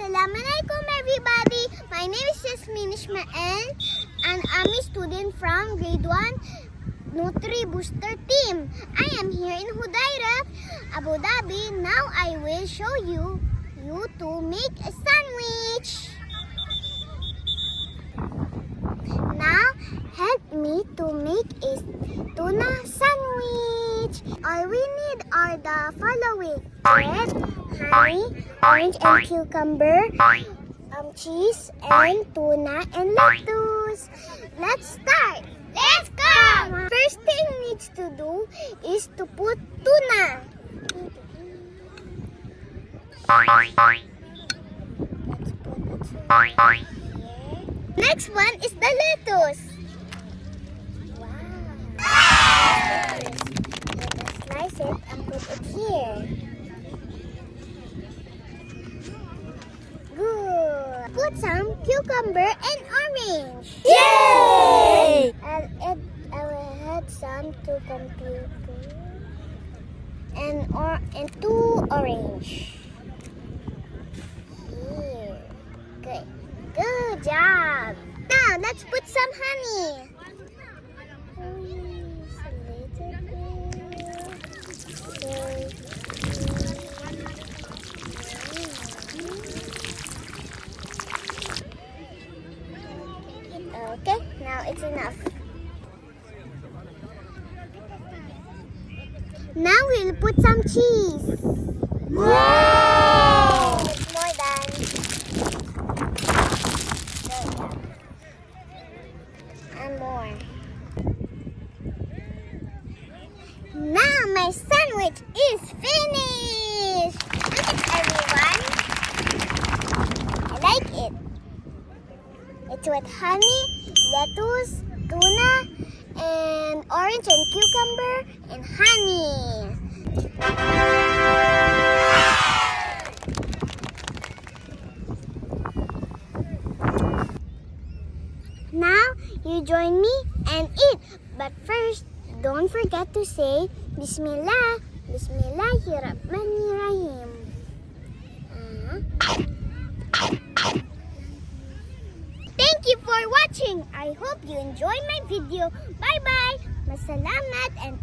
Assalamualaikum everybody. My name is Yassy and I'm a student from grade 1 Nutri Booster Team. I am here in Hudairah, Abu Dhabi. Now I will show you to make a sandwich. Now help me to make a tuna sandwich. All we need are the following: bread, honey, orange and cucumber, cheese, and tuna and lettuce. Let's start. Let's go! First thing needs to do is to put tuna. Let's put the tuna here. Next one is the lettuce. Wow. Let us slice it and put it here. Good. Put some cucumber and orange. Yay! I will add some to computer and two orange. Here. Good. Good job. Now let's put some honey. Okay, now it's enough. Now we'll put some cheese. Wow! It's more than. And more. Now my sandwich is finished. Look at everyone. I like it. It's with honey, lettuce, tuna, and orange and cucumber and honey. Now you join me and eat. But first, don't forget to say Bismillah. Bismillahirrahmanirrahim. Thank you for watching. I hope you enjoyed my video. Bye-bye. Masalamat and